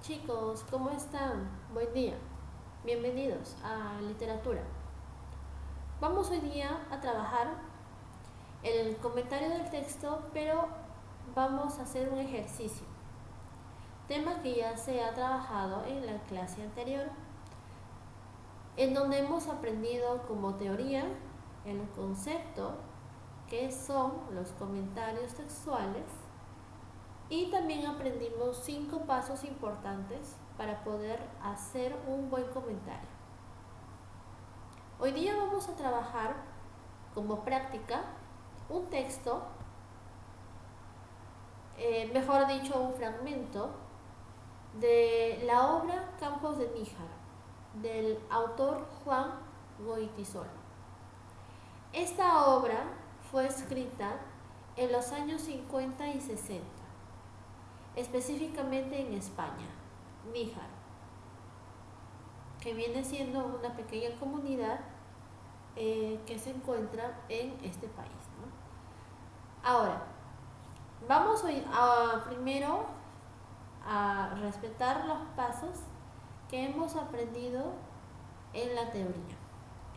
Chicos, ¿cómo están? Buen día. Bienvenidos a Literatura. Vamos hoy día a trabajar el comentario del texto, pero vamos a hacer un ejercicio. Tema que ya se ha trabajado en la clase anterior, en donde hemos aprendido como teoría el concepto que son los comentarios textuales y también aprendimos 5 pasos importantes para poder hacer un buen comentario. Hoy día vamos a trabajar como práctica un texto, mejor dicho un fragmento, de la obra Campos de Níjar, del autor Juan Goytisolo. Esta obra fue escrita en los años 50 y 60, específicamente en España, Níjar, que viene siendo una pequeña comunidad que se encuentra en este país, ¿no? Ahora, vamos primero a respetar los pasos que hemos aprendido en la teoría.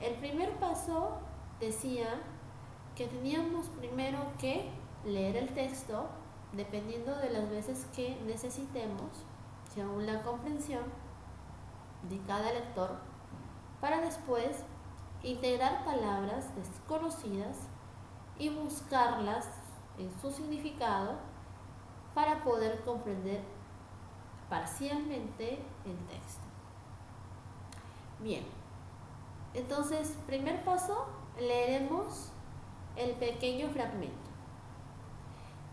El primer paso decía que teníamos primero que leer el texto dependiendo de las veces que necesitemos, según la comprensión de cada lector, para después integrar palabras desconocidas y buscarlas en su significado para poder comprender parcialmente el texto. Bien, entonces, primer paso, leeremos el pequeño fragmento.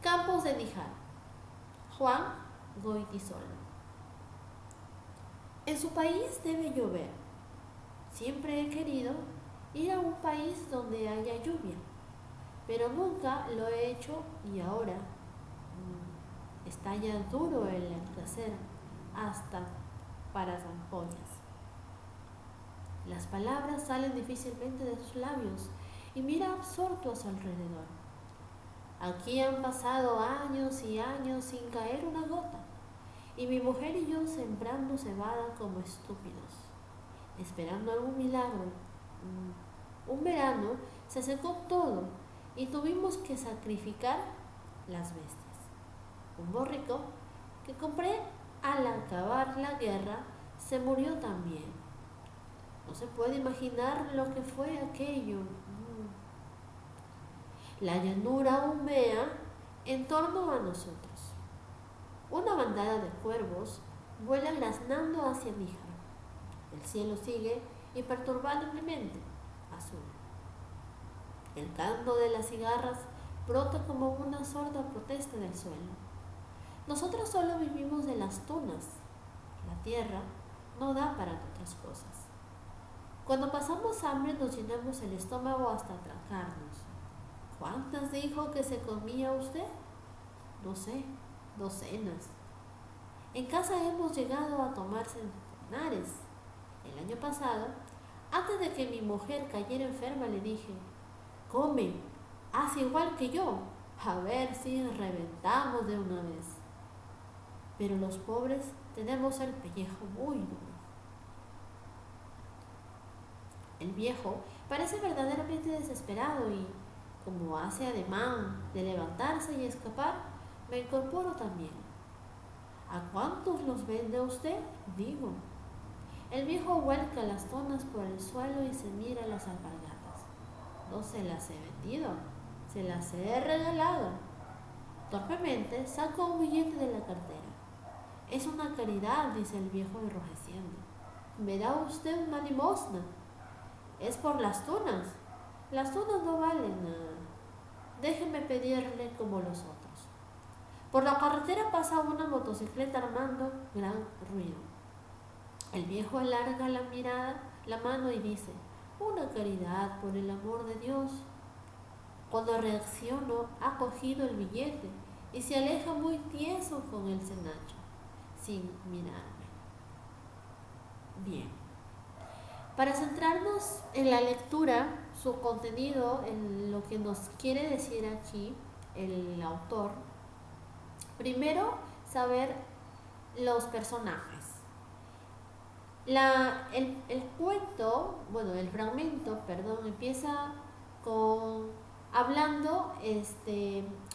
Campos de Níjar, Juan Goytisolo. En su país debe llover. Siempre he querido ir a un país donde haya lluvia, pero nunca lo he hecho y ahora está ya duro el hacer hasta para zampollas. Las palabras salen difícilmente de sus labios y mira absorto a su alrededor. Aquí han pasado años y años sin caer una gota, y mi mujer y yo sembrando cebada como estúpidos, esperando algún milagro. Un verano se secó todo y tuvimos que sacrificar las bestias. Un borrico que compré al acabar la guerra se murió también. No se puede imaginar lo que fue aquello. La llanura humea en torno a nosotros. Una bandada de cuervos vuela graznando hacia Níjar. El cielo sigue imperturbablemente azul. El canto de las cigarras brota como una sorda protesta del suelo. Nosotros solo vivimos de las tunas. La tierra no da para otras cosas. Cuando pasamos hambre nos llenamos el estómago hasta atracarnos. ¿Cuántas dijo que se comía usted? No sé, docenas. En casa hemos llegado a tomar centenares. El año pasado, antes de que mi mujer cayera enferma, le dije: come, haz igual que yo, a ver si reventamos de una vez. Pero los pobres tenemos el pellejo muy duro. El viejo parece verdaderamente desesperado y, como hace ademán de levantarse y escapar, me incorporo también. ¿A cuántos los vende usted? Digo. El viejo vuelca las tonas por el suelo y se mira las alpargatas. No se las he vendido, se las he regalado. Torpemente saco un billete de la cartera. Es una caridad, dice el viejo enrojeciendo. ¿Me da usted una limosna? Es por las tunas. Las tunas no valen nada. Déjeme pedirle como los otros. Por la carretera pasa una motocicleta armando gran ruido. El viejo alarga la mano y dice: una caridad, por el amor de Dios. Cuando reacciono, ha cogido el billete y se aleja muy tieso con el cenacho, sin mirarme. Bien. Para centrarnos en la lectura, su contenido, en lo que nos quiere decir aquí el autor, primero saber los personajes. El cuento, bueno, el fragmento, perdón, empieza con hablando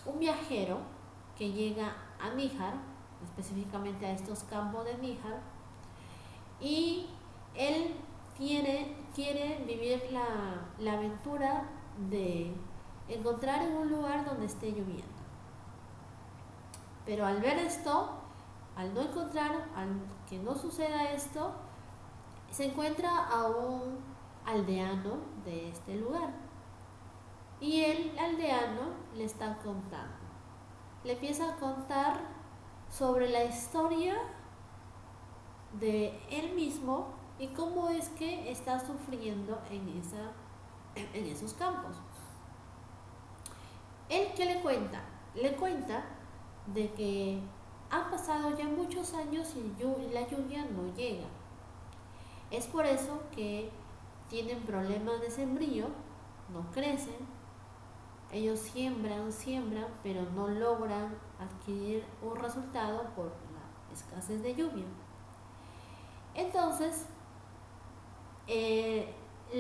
un viajero que llega a Níjar, específicamente a estos campos de Níjar, y él quiere vivir la aventura de encontrar en un lugar donde esté lloviendo. Pero al ver esto, al no encontrar, al que no suceda esto, se encuentra a un aldeano de este lugar. Y el aldeano le está contando. Le empieza a contar sobre la historia de él mismo y cómo es que está sufriendo en esos campos. ¿Él qué le cuenta? Le cuenta de que han pasado ya muchos años y la lluvia no llega. Es por eso que tienen problemas de sembrío, no crecen. Ellos siembran, pero no logran adquirir un resultado por la escasez de lluvia. Entonces, en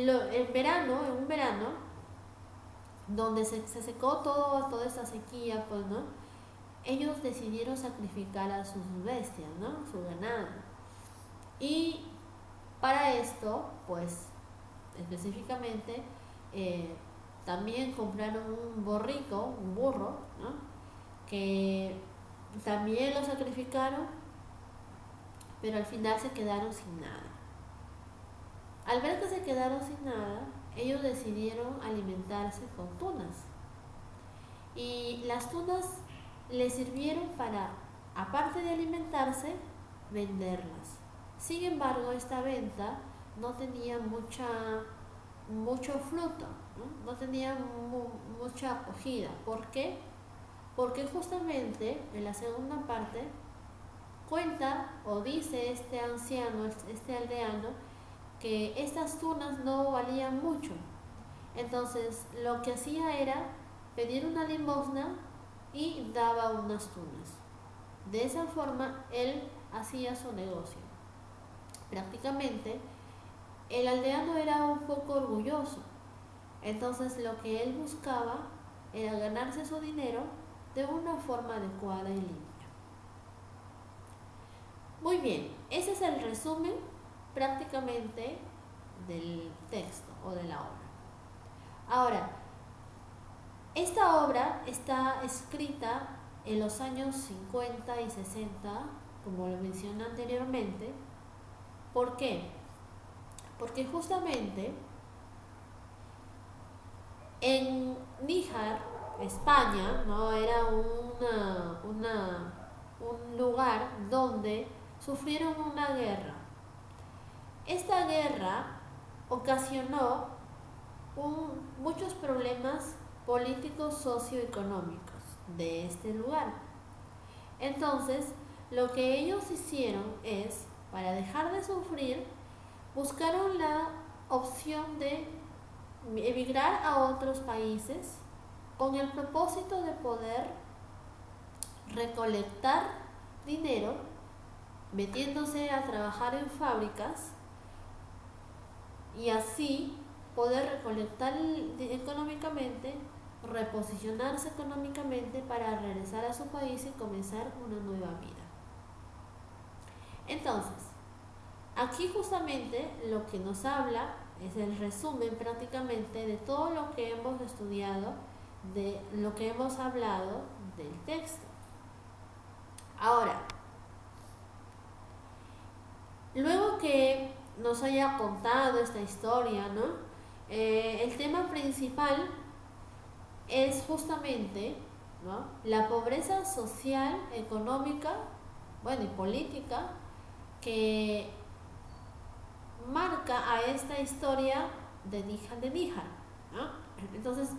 un verano, donde se secó toda esta sequía, pues, ¿no? Ellos decidieron sacrificar a sus bestias, ¿no? Su ganado. Y para esto, pues, específicamente, también compraron un burro, ¿no? Que también lo sacrificaron, pero al final se quedaron sin nada. Al ver que se quedaron sin nada, ellos decidieron alimentarse con tunas. Y las tunas les sirvieron para, aparte de alimentarse, venderlas. Sin embargo, esta venta no tenía mucho fruto, no tenía mucha acogida. ¿Por qué? Porque justamente en la segunda parte cuenta o dice este anciano, este aldeano, que estas tunas no valían mucho. Entonces lo que hacía era pedir una limosna y daba unas tunas. De esa forma él hacía su negocio. Prácticamente el aldeano era un poco orgulloso. Entonces lo que él buscaba era ganarse su dinero de una forma adecuada y limpia. Muy bien, ese es el resumen prácticamente del texto o de la obra. Ahora, esta obra está escrita en los años 50 y 60, como lo mencioné anteriormente. ¿Por qué? Porque justamente en Níjar, España, ¿no? Era un lugar donde sufrieron una guerra. Esta guerra ocasionó muchos problemas políticos socioeconómicos de este lugar. Entonces, lo que ellos hicieron es, para dejar de sufrir, buscaron la opción de emigrar a otros países con el propósito de poder recolectar dinero, metiéndose a trabajar en fábricas y así poder recolectar económicamente, reposicionarse económicamente para regresar a su país y comenzar una nueva vida. Entonces, aquí justamente lo que nos habla es el resumen prácticamente de todo lo que hemos estudiado, de lo que hemos hablado del texto. Ahora, luego que nos haya contado esta historia, ¿no? El tema principal es justamente, ¿no?, la pobreza social, económica, bueno, y política que marca a esta historia de Níjar, ¿no? Entonces,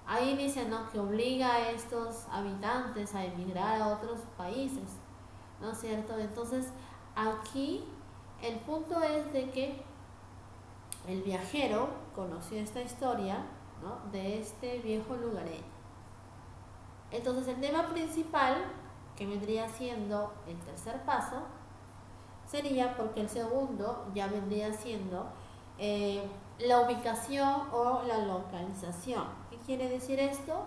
ahí dice, ¿no?, que obliga a estos habitantes a emigrar a otros países, ¿no es cierto? Entonces, aquí el punto es de que el viajero conoció esta historia, ¿no?, de este viejo lugareño. Entonces, el tema principal que vendría siendo el tercer paso, sería porque el segundo ya vendría siendo la ubicación o la localización. ¿Qué quiere decir esto?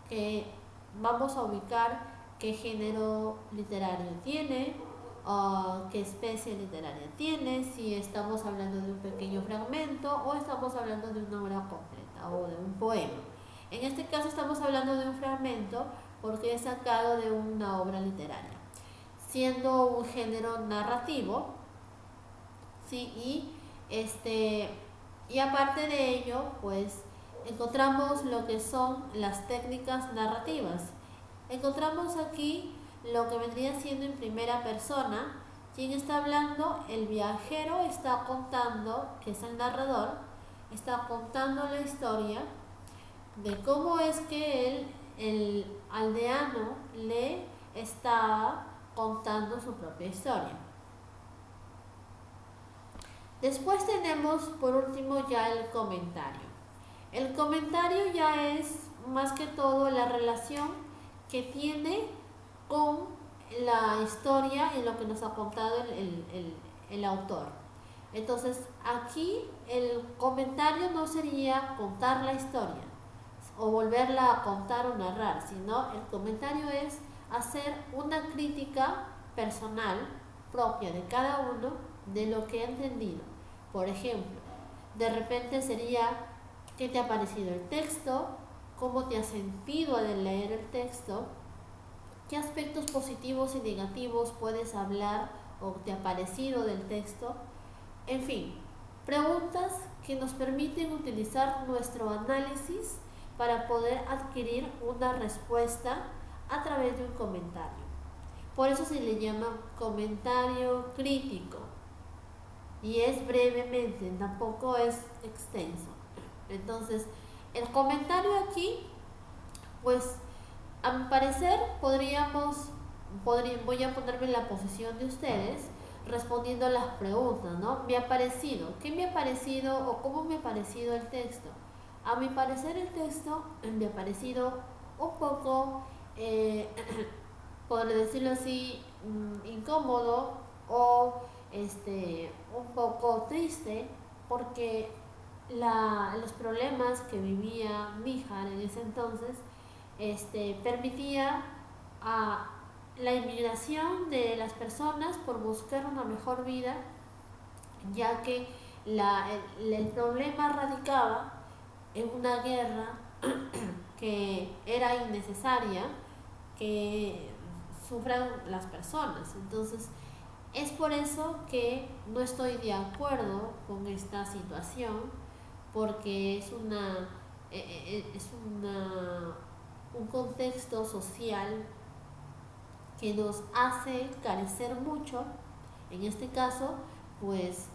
Que vamos a ubicar qué género literario tiene, qué especie literaria tiene, si estamos hablando de un pequeño fragmento o estamos hablando de una obra completa o de un poema. En este caso estamos hablando de un fragmento porque es sacado de una obra literaria, siendo un género narrativo, ¿sí? Y aparte de ello, pues encontramos lo que son las técnicas narrativas. Encontramos aquí lo que vendría siendo en primera persona. Quien está hablando, el viajero está contando, que es el narrador, está contando la historia de cómo es que el aldeano le está contando su propia historia. Después tenemos por último ya el comentario. El comentario ya es más que todo la relación que tiene con la historia y lo que nos ha contado el autor. Entonces aquí el comentario no sería contar la historia o volverla a contar o narrar, sino el comentario es hacer una crítica personal propia de cada uno de lo que ha entendido. Por ejemplo, de repente sería: ¿qué te ha parecido el texto? ¿Cómo te has sentido al leer el texto? ¿Qué aspectos positivos y negativos puedes hablar o te ha parecido del texto? En fin, preguntas que nos permiten utilizar nuestro análisis para poder adquirir una respuesta a través de un comentario. Por eso se le llama comentario crítico. Y es brevemente, tampoco es extenso. Entonces, el comentario aquí, pues, a mi parecer, voy a ponerme en la posición de ustedes, respondiendo las preguntas, ¿no? ¿Me ha parecido? ¿Qué me ha parecido o cómo me ha parecido el texto? A mi parecer, el texto me ha parecido un poco, por decirlo así, incómodo o un poco triste, porque los problemas que vivía Níjar en ese entonces permitía a la inmigración de las personas por buscar una mejor vida, ya que el problema radicaba en una guerra que era innecesaria que sufran las personas. Entonces, es por eso que no estoy de acuerdo con esta situación, porque es un contexto social que nos hace carecer mucho, en este caso, pues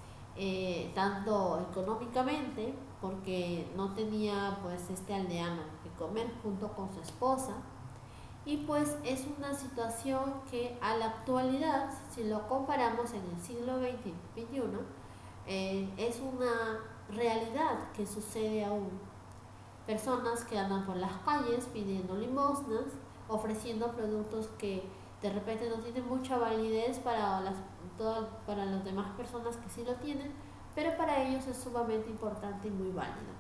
tanto económicamente, porque no tenía pues este aldeano que comer junto con su esposa, y pues es una situación que a la actualidad, si lo comparamos en el siglo XXI, es una realidad que sucede aún. Personas que andan por las calles pidiendo limosnas, ofreciendo productos que de repente no tienen mucha validez para las demás personas que sí lo tienen, pero para ellos es sumamente importante y muy válido.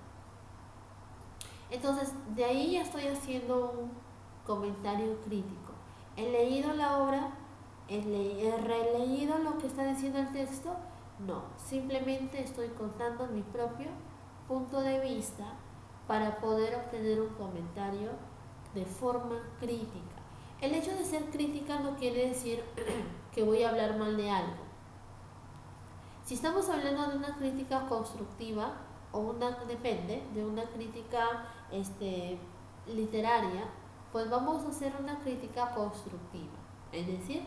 Entonces, de ahí ya estoy haciendo un comentario crítico. ¿He leído la obra? ¿He releído lo que está diciendo el texto? No, simplemente estoy contando mi propio punto de vista para poder obtener un comentario de forma crítica. El hecho de ser crítica no quiere decir que voy a hablar mal de algo. Si estamos hablando de una crítica constructiva o depende de una crítica literaria, pues vamos a hacer una crítica constructiva, es decir,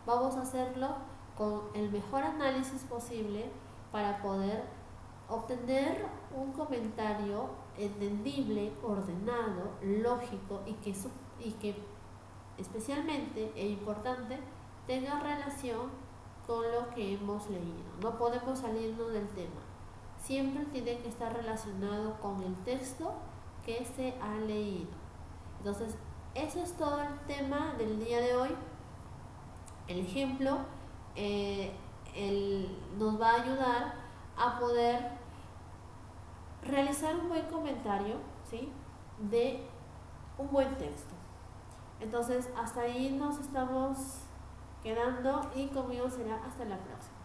vamos a hacerlo con el mejor análisis posible para poder obtener un comentario entendible, ordenado, lógico y que especialmente e importante tenga relación con lo que hemos leído. No podemos salirnos del tema. Siempre tiene que estar relacionado con el texto que se ha leído. Entonces, eso es todo el tema del día de hoy. El ejemplo nos va a ayudar a poder realizar un buen comentario, ¿sí?, de un buen texto. Entonces, hasta ahí nos estamos quedando y conmigo será hasta la próxima.